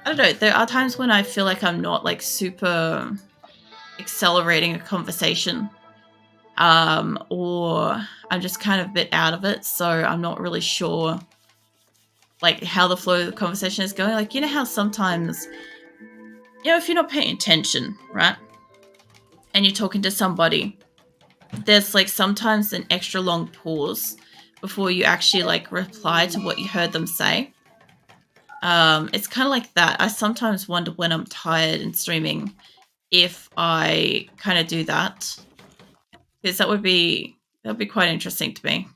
I don't know. There are times when I feel like I'm not like super accelerating a conversation, or I'm just kind of a bit out of it, so I'm not really sure like how the flow of the conversation is going. Like, you know how sometimes, you know, if you're not paying attention, right, and you're talking to somebody, there's like sometimes an extra long pause before you actually like reply to what you heard them say. It's kind of like that. I sometimes wonder when I'm tired and streaming if I kind of do that, because that would be quite interesting to me.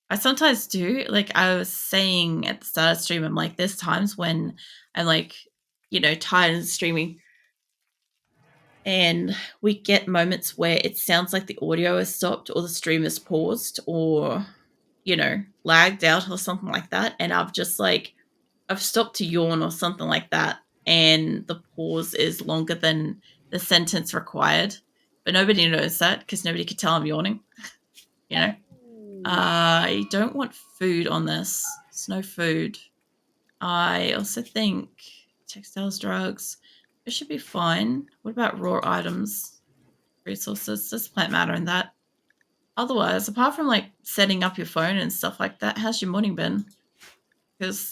I sometimes do. Like I was saying at the start of stream, I'm like, there's times when I'm like, you know, tired and streaming, and we get moments where it sounds like the audio is stopped or the stream is paused or, you know, lagged out or something like that. And I've just like, I've stopped to yawn or something like that. And the pause is longer than the sentence required. But nobody knows that because nobody could tell I'm yawning, you know? I don't want food on this. There's no food. I also think textiles, drugs, it should be fine. What about raw items? Resources, there's plant matter in that. Otherwise, apart from like setting up your phone and stuff like that, how's your morning been? Because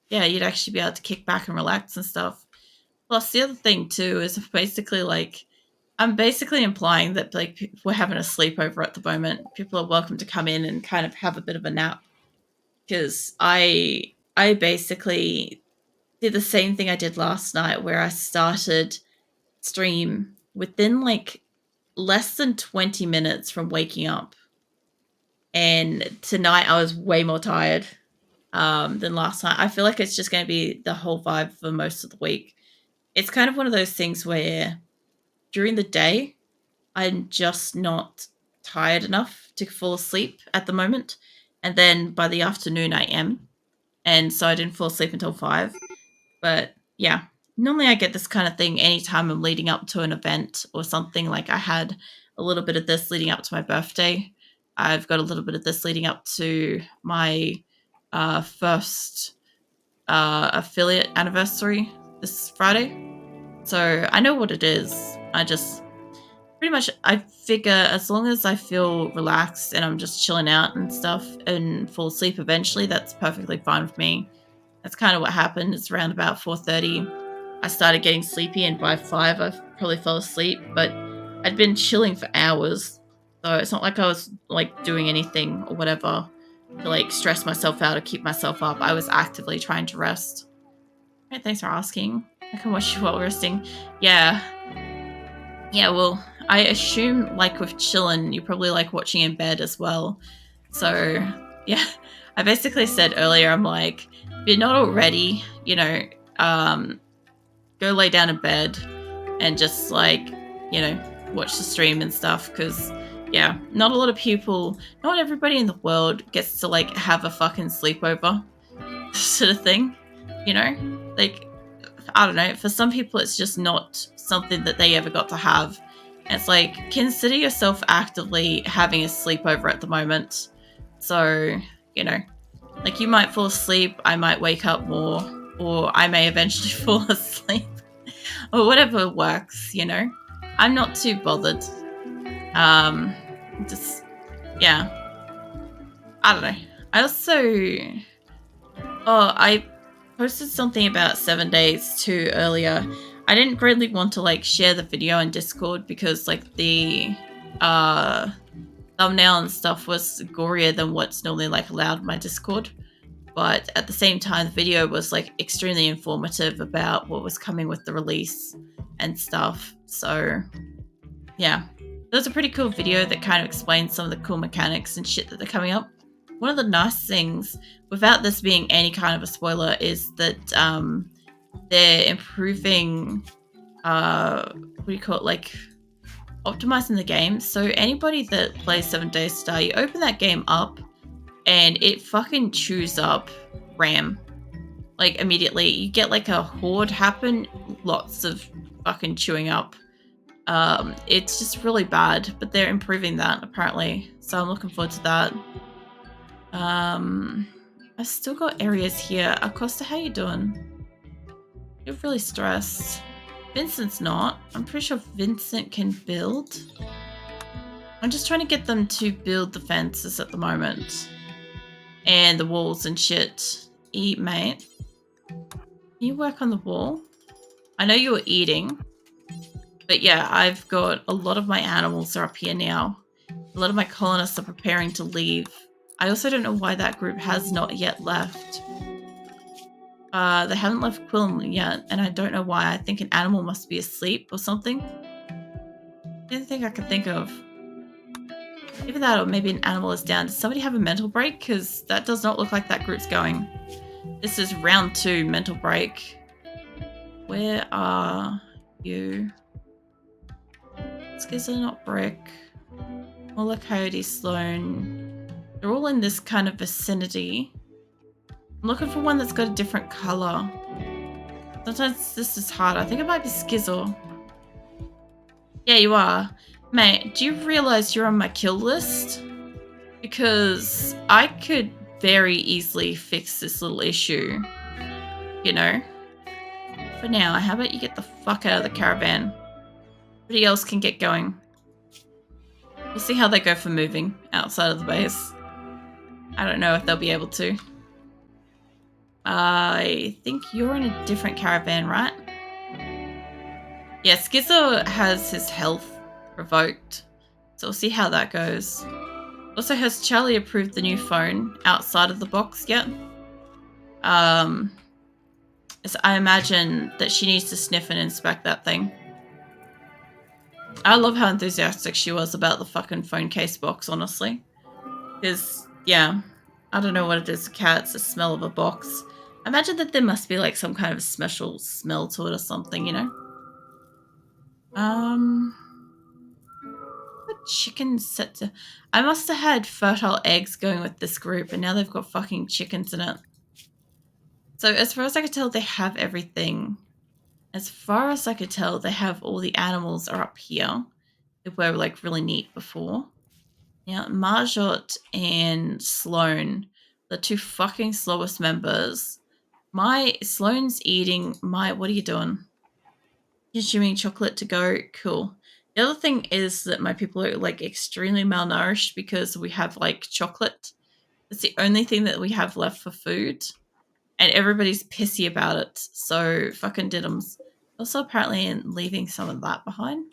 yeah, you'd actually be able to kick back and relax and stuff. Plus, the other thing too is basically like I'm basically implying that like we're having a sleepover at the moment. People are welcome to come in and kind of have a bit of a nap, because I basically did the same thing I did last night, where I started stream within like less than 20 minutes from waking up. And tonight I was way more tired than last night. I feel like it's just going to be the whole vibe for most of the week. It's kind of one of those things where during the day, I'm just not tired enough to fall asleep at the moment. And then by the afternoon, I am. And so I didn't fall asleep until 5. But yeah, normally I get this kind of thing anytime I'm leading up to an event or something. Like I had a little bit of this leading up to my birthday. I've got a little bit of this leading up to my first affiliate anniversary this Friday. So I know what it is. I just pretty much, I figure as long as I feel relaxed and I'm just chilling out and stuff and fall asleep eventually, that's perfectly fine with me. That's kind of what happened. It's around about 4:30. I started getting sleepy, and by 5 I probably fell asleep, but I'd been chilling for hours. So it's not like I was like doing anything or whatever to like stress myself out or keep myself up. I was actively trying to rest. Right, thanks for asking. I can watch you while resting. Yeah. Yeah, well, I assume like with chillin', you probably like watching in bed as well. So yeah, I basically said earlier, I'm like, if you're not already, you know, go lay down in bed and just like, you know, watch the stream and stuff. Because yeah, not a lot of people, not everybody in the world gets to like have a fucking sleepover sort of thing, you know? Like, I don't know, for some people it's just not something that they ever got to have. And it's like, consider yourself actively having a sleepover at the moment. So, you know, like you might fall asleep, I might wake up more, or I may eventually fall asleep, or whatever works, you know? I'm not too bothered. Just, yeah. I don't know. I also, I posted something about 7 days too earlier. I didn't really want to like share the video in Discord because like the thumbnail and stuff was gorier than what's normally like allowed in my Discord. But at the same time, the video was like extremely informative about what was coming with the release and stuff. So yeah, it was a pretty cool video that kind of explains some of the cool mechanics and shit that are coming up. One of the nice things, without this being any kind of a spoiler, is that they're improving, what do you call it, like optimizing the game. So anybody that plays 7 Days to Die, you open that game up and it fucking chews up RAM. Like immediately, you get like a horde happen, lots of fucking chewing up. It's just really bad, but they're improving that apparently. So I'm looking forward to that. I've still got areas here. Acosta, how you doing? You're really stressed. Vincent's not. I'm pretty sure Vincent can build. I'm just trying to get them to build the fences at the moment. And the walls and shit. Eat, mate. Can you work on the wall? I know you were eating. But yeah, I've got a lot of my animals are up here now. A lot of my colonists are preparing to leave. I also don't know why that group has not yet left. They haven't left Qulin yet, and I don't know why. I think an animal must be asleep or something. The only thing I can think of. Either that or maybe an animal is down. Does somebody have a mental break? Because that does not look like that group's going. This is round 2 mental break. Where are you? Skizzer, not Brick. Muller, Coyote, Sloan. They're all in this kind of vicinity. I'm looking for one that's got a different color. Sometimes this is hard. I think it might be Skizzle. Yeah, you are. Mate, do you realize you're on my kill list? Because I could very easily fix this little issue. You know? For now, how about you get the fuck out of the caravan? Everybody else can get going. We'll see how they go for moving outside of the base. I don't know if they'll be able to. I think you're in a different caravan, right? Yeah, Skizzo has his health revoked. So we'll see how that goes. Also, has Charlie approved the new phone outside of the box yet? So I imagine that she needs to sniff and inspect that thing. I love how enthusiastic she was about the fucking phone case box, honestly. Because, yeah, I don't know what it is. A cat, it's the smell of a box. I imagine that there must be like some kind of special smell to it or something, you know? The chicken set to... I must have had fertile eggs going with this group, and now they've got fucking chickens in it. So as far as I could tell, they have everything. As far as I could tell, they have all the animals are up here. They were like really neat before. Now, Marjot and Sloan, the 2 fucking slowest members. Sloan's eating my... What are you doing? Consuming chocolate to go. Cool. The other thing is that my people are like extremely malnourished because we have like chocolate. It's the only thing that we have left for food. And everybody's pissy about it. So fucking diddums. Also apparently leaving some of that behind.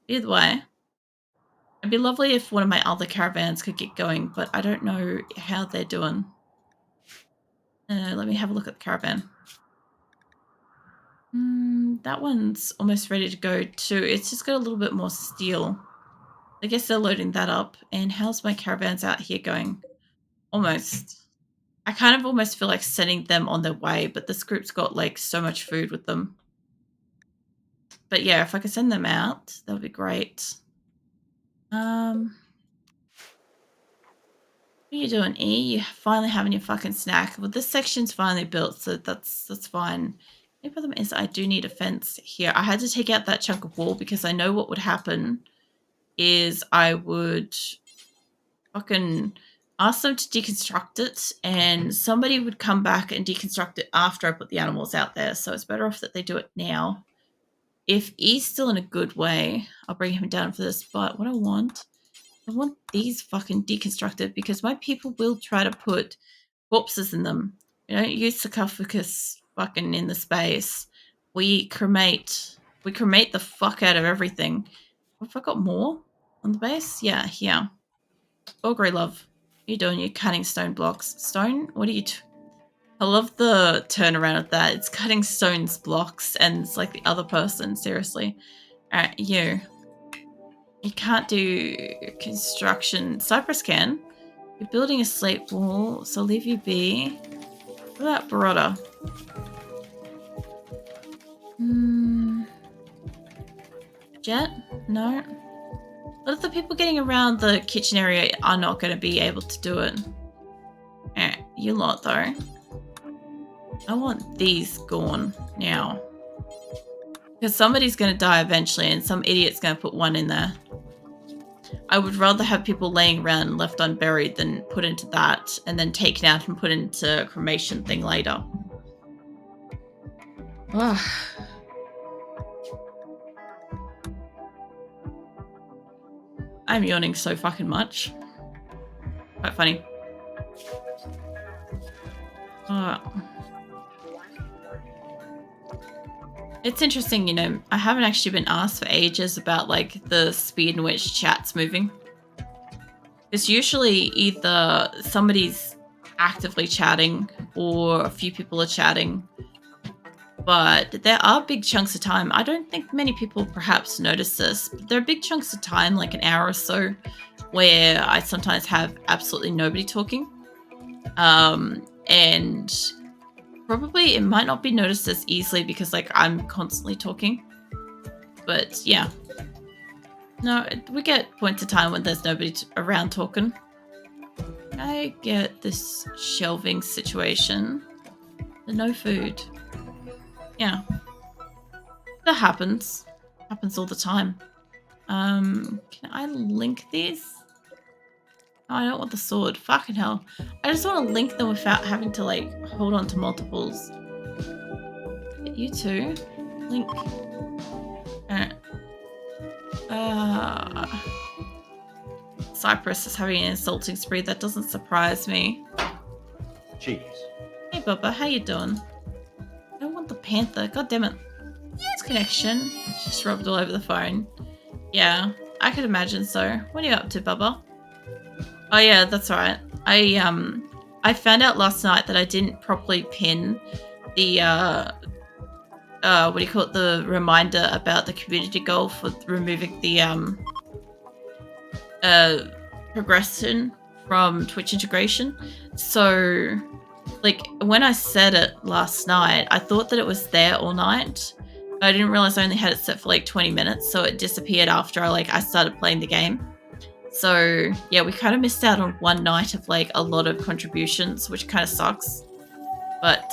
Either way. It'd be lovely if one of my other caravans could get going, but I don't know how they're doing. Let me have a look at the caravan. That one's almost ready to go too. It's just got a little bit more steel. I guess they're loading that up. And how's my caravans out here going? Almost. I kind of almost feel like sending them on their way, but this group's got like so much food with them. But yeah, if I could send them out, that would be great. What are you doing, E? You finally having your fucking snack. Well, this section's finally built, so that's fine. The problem is I do need a fence here. I had to take out that chunk of wall because I know what would happen is I would fucking ask them to deconstruct it, and somebody would come back and deconstruct it after I put the animals out there. So it's better off that they do it now. If E's still in a good way, I'll bring him down for this. But what I want these fucking deconstructed because my people will try to put corpses in them. We don't use sarcophagus fucking in the space. We cremate the fuck out of everything. Have I got more on the base? Yeah, here. Augury love. What are you doing? You're cutting stone blocks. Stone? What are you I love the turnaround of that. It's cutting stones blocks and it's like the other person, seriously. Alright, you. You can't do construction. Cypress can. You're building a slate wall, so leave you be. What about Barotta? Jet? No. What if the people getting around the kitchen area are not going to be able to do it? You lot though. I want these gone now. Because somebody's going to die eventually and some idiot's going to put one in there. I would rather have people laying around left unburied than put into that and then taken out and put into a cremation thing later. Ugh. I'm yawning so fucking much. Quite funny. It's interesting, you know, I haven't actually been asked for ages about like the speed in which chat's moving. It's usually either somebody's actively chatting or a few people are chatting. But there are big chunks of time. I don't think many people perhaps notice this, but there are big chunks of time, like an hour or so, where I sometimes have absolutely nobody talking. And probably it might not be noticed as easily because like I'm constantly talking. But yeah. No, we get points of time when there's nobody around talking. I get this shelving situation. There's no food. Yeah. That happens. Happens all the time. Can I link these? Oh, I don't want the sword. Fucking hell. I just want to link them without having to, like, hold on to multiples. Get you two. Link. Cypress is having an insulting spree. That doesn't surprise me. Jeez. Hey, Bubba. How you doing? I don't want the panther. God damn it. Yes, connection. Just rubbed all over the phone. Yeah, I could imagine so. What are you up to, Bubba? Oh yeah, that's right. I found out last night that I didn't properly pin the what do you call it? The reminder about the community goal for removing the progression from Twitch integration. So, like, when I set it last night, I thought that it was there all night. I didn't realize I only had it set for like 20 minutes, so it disappeared after I started playing the game. So yeah, we kind of missed out on one night of like a lot of contributions, which kind of sucks. But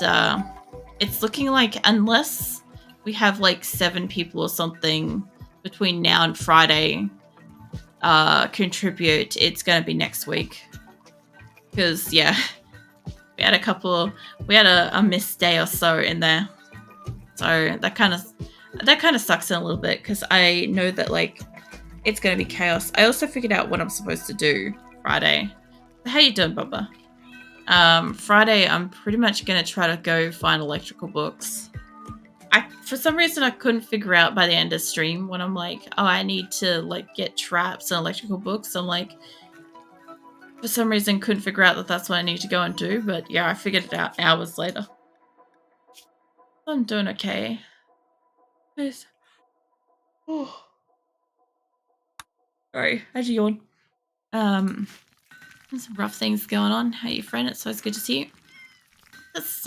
it's looking like unless we have like 7 people or something between now and Friday contribute, it's going to be next week. Because yeah, we had a missed day or so in there. So that kind of sucks in a little bit because I know that like it's going to be chaos. I also figured out what I'm supposed to do Friday. How you doing, Bubba? Friday, I'm pretty much going to try to go find electrical books. For some reason, I couldn't figure out by the end of stream when I'm like, oh, I need to like get traps and electrical books. I'm like, for some reason, couldn't figure out that that's what I need to go and do. But yeah, I figured it out hours later. I'm doing okay. Please. Oh. Sorry, how'd you yawn? There's some rough things going on. How are you, friend? It's always good to see you. That's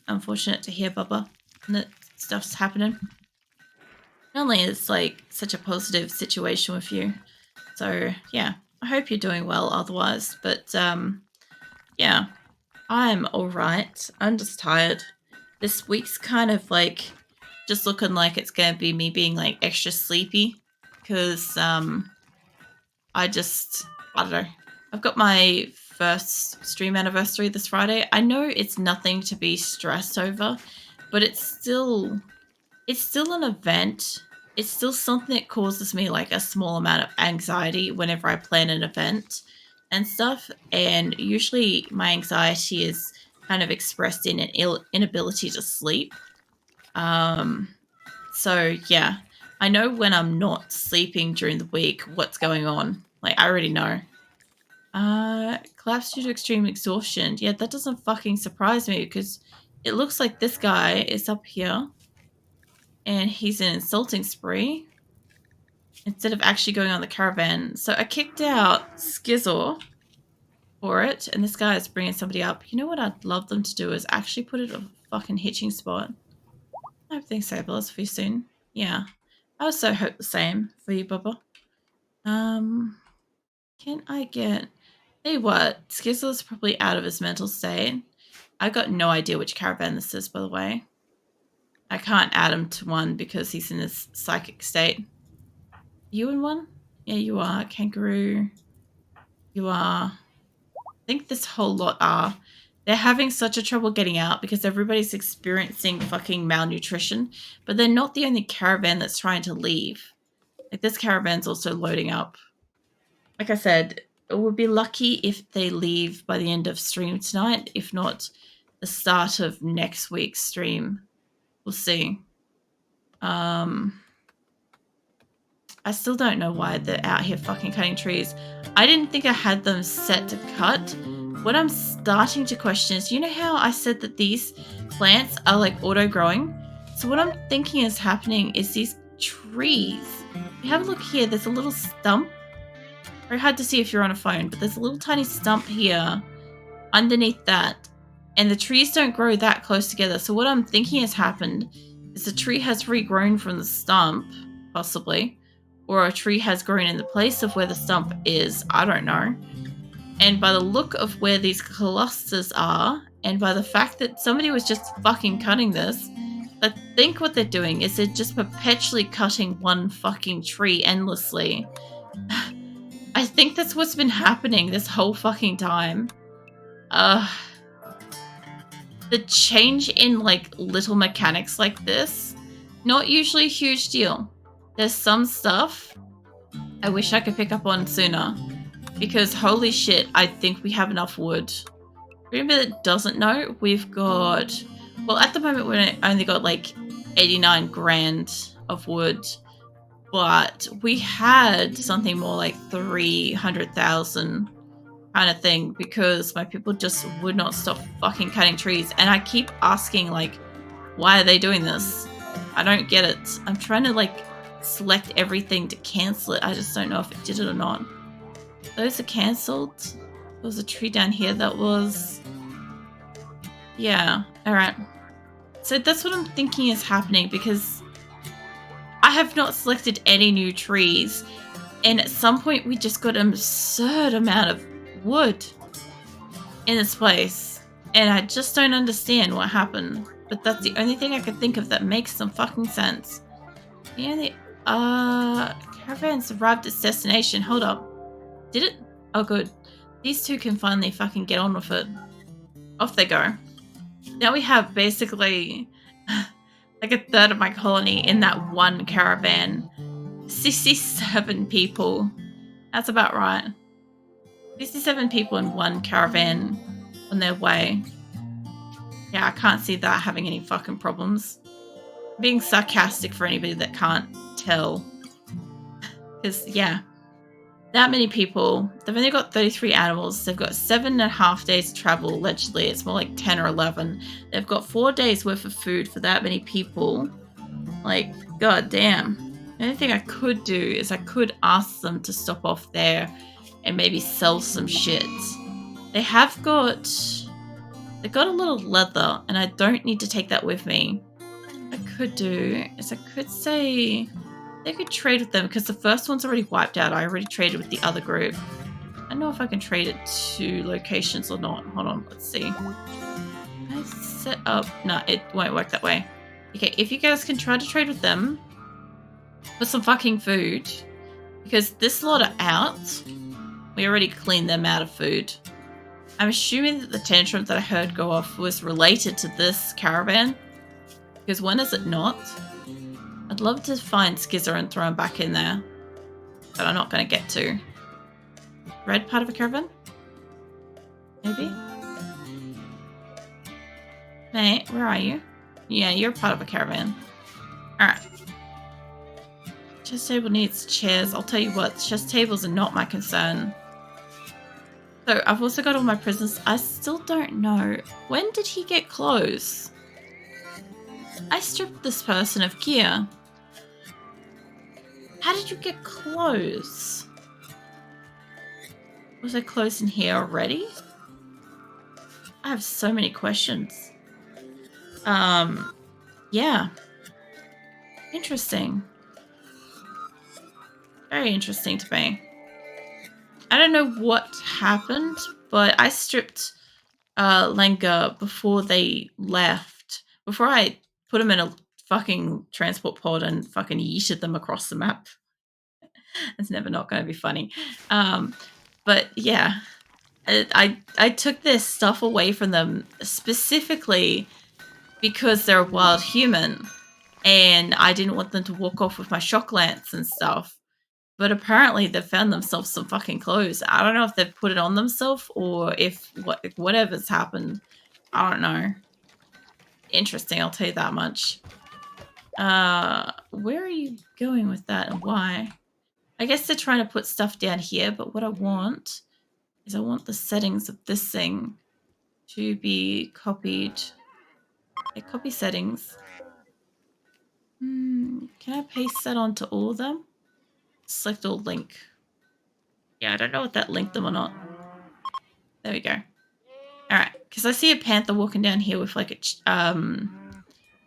unfortunate to hear, Bubba, that stuff's happening. Not only is like such a positive situation with you, so yeah, I hope you're doing well otherwise. But yeah, I'm all right. I'm just tired. This week's kind of like just looking like it's gonna be me being like extra sleepy because I don't know. I've got my first stream anniversary this Friday. I know it's nothing to be stressed over, but it's still an event. It's still something that causes me like a small amount of anxiety whenever I plan an event and stuff. And usually my anxiety is kind of expressed in an inability to sleep. So yeah, I know when I'm not sleeping during the week what's going on. Like I already know. Collapse due to extreme exhaustion. Yeah, that doesn't fucking surprise me because it looks like this guy is up here and he's an insulting spree instead of actually going on the caravan. So I kicked out Skizzle for it, and this guy is bringing somebody up. You know what I'd love them to do is actually put it at a fucking hitching spot. I hope things stabilize for you soon. Yeah. I also hope the same for you, Bubba. Can I get... Hey, what? Skizzle's probably out of his mental state. I got no idea which caravan this is, by the way. I can't add him to one because he's in his psychic state. You in one? Yeah, you are. Kangaroo. You are. I think this whole lot are. They're having such a trouble getting out because everybody's experiencing fucking malnutrition, but they're not the only caravan that's trying to leave. Like, this caravan's also loading up. Like I said, it would be lucky if they leave by the end of stream tonight, if not the start of next week's stream. We'll see. I still don't know why they're out here fucking cutting trees. I didn't think I had them set to cut. What I'm starting to question is, you know how I said that these plants are like auto-growing? So what I'm thinking is happening is these trees. If you have a look here, there's a little stump. Very hard to see if you're on a phone, but there's a little tiny stump here underneath that. And the trees don't grow that close together. So what I'm thinking has happened is the tree has regrown from the stump, possibly. Or a tree has grown in the place of where the stump is. I don't know. And by the look of where these clusters are, and by the fact that somebody was just fucking cutting this, I think what they're doing is they're just perpetually cutting one fucking tree endlessly. I think that's what's been happening this whole fucking time. The change in, like, little mechanics like this, not usually a huge deal. There's some stuff I wish I could pick up on sooner, because holy shit, I think we have enough wood. For anybody that doesn't know, we've got, well, at the moment we only got like 89 grand of wood, but we had something more like 300,000 kind of thing, because my people just would not stop fucking cutting trees. And I keep asking, like, why are they doing this? I don't get it. I'm trying to, like, select everything to cancel it. I just don't know if it did it or not. Those are cancelled. There was a tree down here that was... Yeah, alright. So that's what I'm thinking is happening, because I have not selected any new trees, and at some point we just got an absurd amount of wood in this place, and I just don't understand what happened. But that's the only thing I could think of that makes some fucking sense. The only caravans arrived at its destination. Hold up. Did it? Oh, good. These two can finally fucking get on with it. Off they go. Now we have basically like a third of my colony in that one caravan. 67 people. That's about right. 67 people in one caravan on their way. Yeah, I can't see that having any fucking problems. I'm being sarcastic for anybody that can't tell. Because, yeah, that many people. They've only got 33 animals. They've got 7.5 days to travel, allegedly. It's more like 10 or 11. They've got 4 days worth of food for that many people. Like, god damn. The only thing I could do is I could ask them to stop off there and maybe sell some shit. They have got... They've got a little leather, and I don't need to take that with me. What I could do is I could say... They could trade with them, because the first one's already wiped out. I already traded with the other group. I don't know if I can trade it to locations or not. Hold on, let's see. Can I set up... No, it won't work that way. Okay, if you guys can try to trade with them for some fucking food, because this lot are out. We already cleaned them out of food. I'm assuming that the tantrum that I heard go off was related to this caravan, because when is it not? I'd love to find Skizzer and throw him back in there, but I'm not going to get to. Red part of a caravan? Maybe? Hey, where are you? Yeah, you're part of a caravan. Alright. Chess table needs chairs. I'll tell you what, chess tables are not my concern. So I've also got all my prisoners. I still don't know. When did he get clothes? I stripped this person of gear. How did you get clothes? Was there clothes in here already? I have so many questions. Yeah. Interesting. Very interesting to me. I don't know what happened, but I stripped Lenga before they left. Before I put them in a fucking transport pod and fucking yeeted them across the map. It's never not going to be funny. But yeah, I took their stuff away from them specifically because they're a wild human, and I didn't want them to walk off with my shock lance and stuff. But apparently they've found themselves some fucking clothes. I don't know if they've put it on themselves or if whatever's happened. I don't know. Interesting, I'll tell you that much. Where are you going with that and why? I guess they're trying to put stuff down here, but what I want is I want the settings of this thing to be copied. Okay, copy settings. Can I paste that onto all of them? Select all link. Yeah, I don't know if that linked them or not. There we go. Alright, because I see a panther walking down here with like a,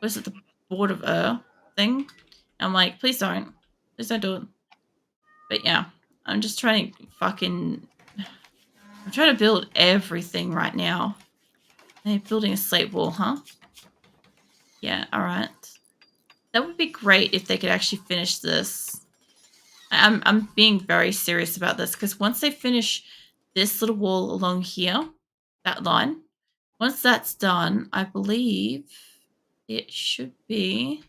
was it the Board of thing? I'm like, please don't do it. But yeah, I'm just trying to I'm trying to build everything right now. They're building a slate wall, huh? Yeah, alright. That would be great if they could actually finish this. I'm being very serious about this because once they finish this little wall along here, that line, once that's done, I believe it should be.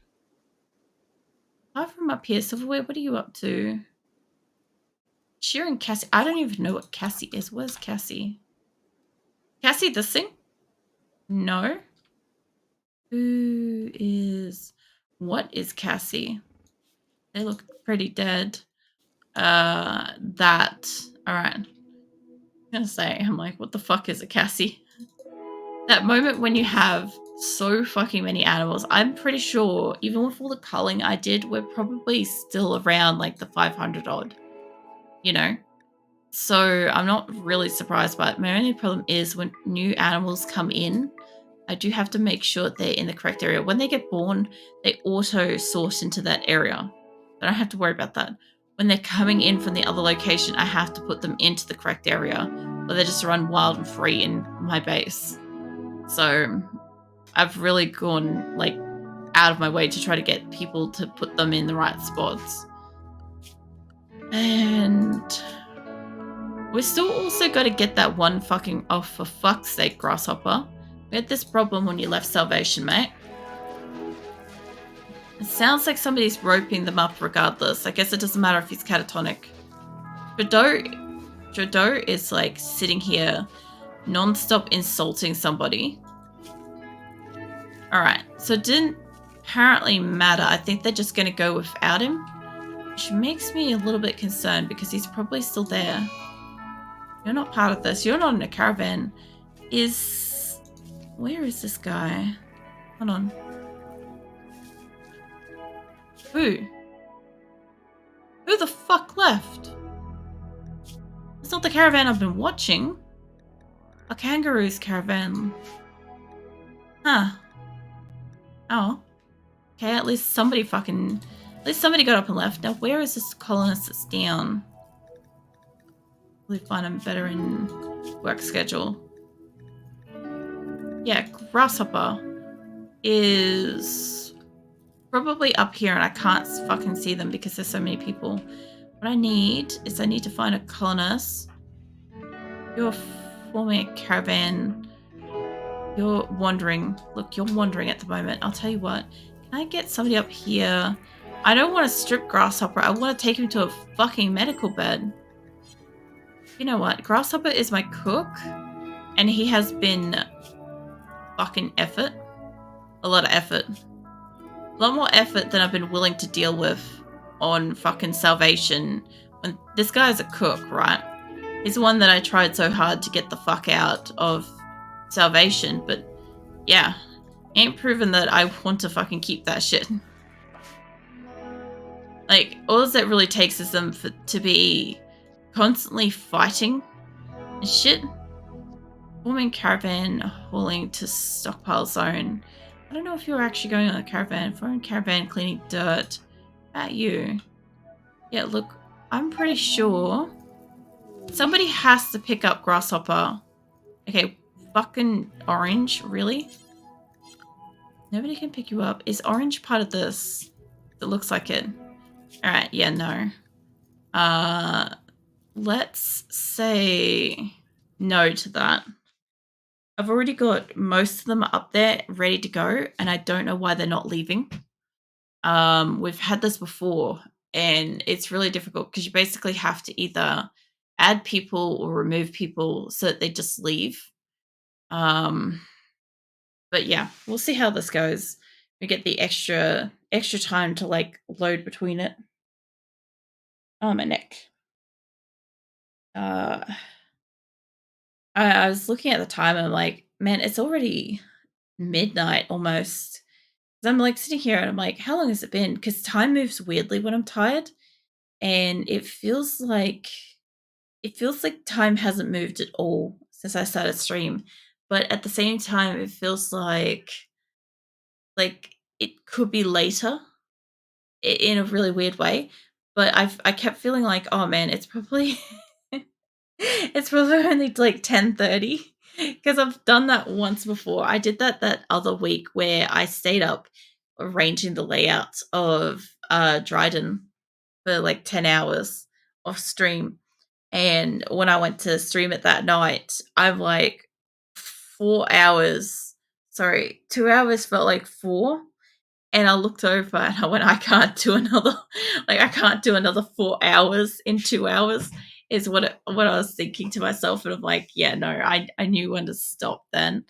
Apart from up here, Silverware, what are you up to? Shearing Cassie. I don't even know what Cassie is. Where's Cassie? Cassie, this thing? No. What is Cassie? They look pretty dead. That. Alright. I'm gonna say, I'm like, what the fuck is a Cassie? That moment when you have so fucking many animals, I'm pretty sure, even with all the culling I did, we're probably still around like the 500 odd, you know? So I'm not really surprised by it. My only problem is when new animals come in, I do have to make sure they're in the correct area. When they get born, they auto sort into that area. I don't have to worry about that. When they're coming in from the other location, I have to put them into the correct area, or they just run wild and free in my base. So I've really gone like out of my way to try to get people to put them in the right spots. And we're still also got to get that one fucking, oh for fuck's sake, grasshopper. We had this problem when you left Salvation, mate. It sounds like somebody's roping them up regardless. I guess it doesn't matter if he's catatonic. Trado is like sitting here non-stop insulting somebody. Alright, so it didn't apparently matter. I think they're just going to go without him. Which makes me a little bit concerned because he's probably still there. You're not part of this. You're not in a caravan. Where is this guy? Hold on. Who? Who the fuck left? It's not the caravan I've been watching. A kangaroo's caravan. Huh. Oh. Okay, at least somebody got up and left. Now, where is this colonist that's down? Probably find him better in work schedule. Yeah, grasshopper is probably up here and I can't fucking see them because there's so many people. What I need to find a colonist. You're forming a caravan. You're wandering. Look, you're wandering at the moment. I'll tell you what. Can I get somebody up here? I don't want to strip Grasshopper. I want to take him to a fucking medical bed. You know what? Grasshopper is my cook. And he has been fucking effort. A lot of effort. A lot more effort than I've been willing to deal with on fucking Salvation. When this guy's a cook, right? He's the one that I tried so hard to get the fuck out of Salvation, but yeah, ain't proven that I want to fucking keep that shit. Like, all that really takes is them to be constantly fighting and shit. Forming caravan, hauling to stockpile zone. I don't know if you're actually going on a caravan. Forming caravan, cleaning dirt. About you. Yeah, look, I'm pretty sure somebody has to pick up Grasshopper. Okay, fucking Orange, really? Nobody can pick you up. Is Orange part of this? It looks like it. Alright, yeah, no. Let's say no to that. I've already got most of them up there ready to go, and I don't know why they're not leaving. We've had this before, and it's really difficult because you basically have to either add people or remove people so that they just leave. But yeah, we'll see how this goes. We get the extra time to like load between it. Oh, my neck. I was looking at the time and I'm like, man, it's already midnight almost. 'Cause I'm like sitting here and I'm like, how long has it been? Because time moves weirdly when I'm tired, and it feels like time hasn't moved at all since I started stream. But at the same time, it feels like it could be later in a really weird way. But I kept feeling like, oh man, it's probably it's probably only like 10:30 because I've done that once before. I did that other week where I stayed up arranging the layout of Dryden for like 10 hours off stream. And when I went to stream it that night, I'm like 4 hours. Sorry, 2 hours felt like four. And I looked over and I went, I can't do another, like, I can't do another 4 hours in 2 hours, is what I was thinking to myself. And I'm like, yeah, no, I knew when to stop then.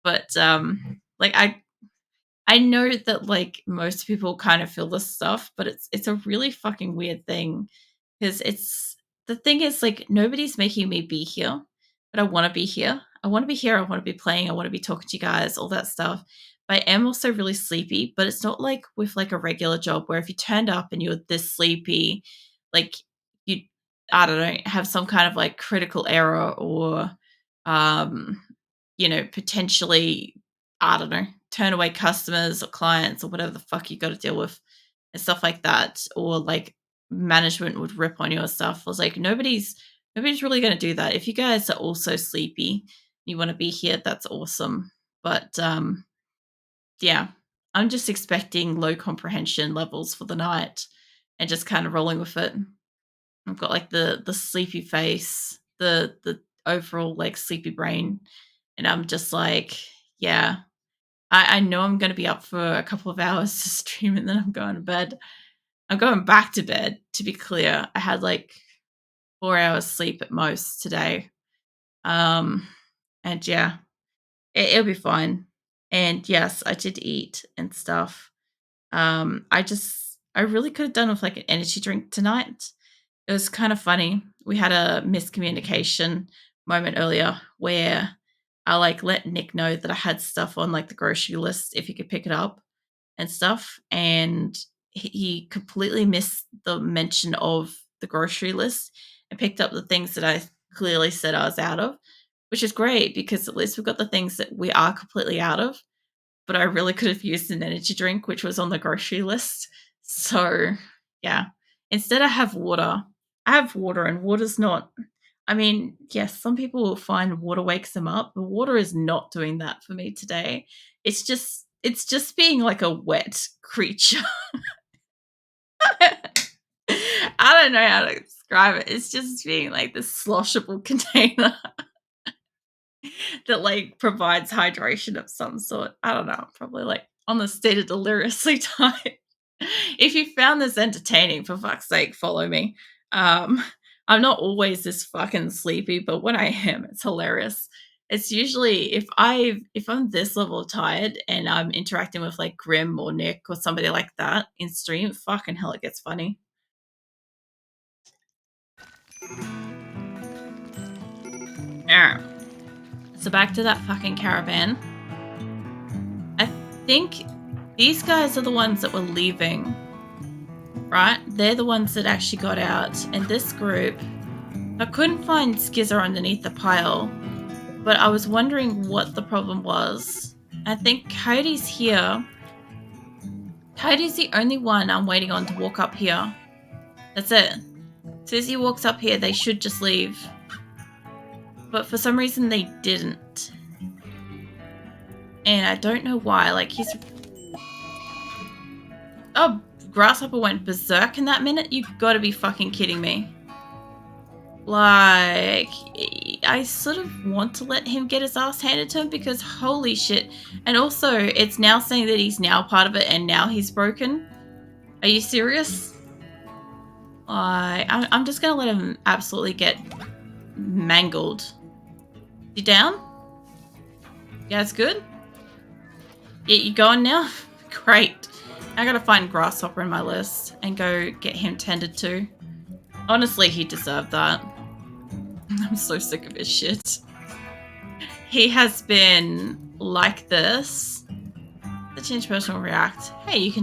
But, like, I know that, like, most people kind of feel this stuff, but it's a really fucking weird thing because the thing is, like, nobody's making me be here, but I want to be here. I want to be here. I want to be playing. I want to be talking to you guys, all that stuff. But I am also really sleepy, but it's not like with like a regular job where if you turned up and you're this sleepy, like you, I don't know, have some kind of like critical error or, um, potentially, I don't know, turn away customers or clients or whatever the fuck you got to deal with and stuff like that, or like management would rip on your stuff. I was like, nobody's really going to do that. If you guys are also sleepy, you want to be here, that's awesome. But yeah, I'm just expecting low comprehension levels for the night and just kind of rolling with it. I've got like the sleepy face, the overall like sleepy brain, and I'm just like, yeah, I know I'm going to be up for a couple of hours to stream and then I'm going to bed. I'm going back to bed, to be clear. I had like 4 hours sleep at most today. And yeah, it'll be fine. And yes, I did eat and stuff. I really could have done with like an energy drink tonight. It was kind of funny. We had a miscommunication moment earlier where I like let Nick know that I had stuff on like the grocery list if he could pick it up and stuff. And he completely missed the mention of the grocery list and picked up the things that I clearly said I was out of, which is great because at least we've got the things that we are completely out of. But I really could have used an energy drink, which was on the grocery list. So, yeah. Instead, I have water. I have water, and water's not. I mean, yes, some people will find water wakes them up, but water is not doing that for me today. It's just being like a wet creature. I don't know how to describe it. It's just being like this sloshable container that like provides hydration of some sort. I don't know, probably like on the state of deliriously tired. If you found this entertaining, for fuck's sake, follow me. I'm not always this fucking sleepy, but when I am, it's hilarious. It's usually if I'm this level of tired and I'm interacting with like Grim or Nick or somebody like that in stream, fucking hell, it gets funny. Yeah. So back to that fucking caravan. I think these guys are the ones that were leaving, right? They're the ones that actually got out. And this group, I couldn't find Skizzer underneath the pile, but I was wondering what the problem was. I think Cody's here. Cody's the only one I'm waiting on to walk up here. That's it. As soon as he walks up here, they should just leave. But for some reason, they didn't. And I don't know why. Like, he's... Oh, Grasshopper went berserk in that minute? You've got to be fucking kidding me. Like, I sort of want to let him get his ass handed to him because holy shit. And also, it's now saying that he's now part of it and now he's broken. Are you serious? I'm just going to let him absolutely get mangled. You down? Yeah, it's good? Yeah, you going now? Great. I gotta find Grasshopper in my list and go get him tended to. Honestly, he deserved that. I'm so sick of his shit. He has been like this. The change person will react. Hey, you can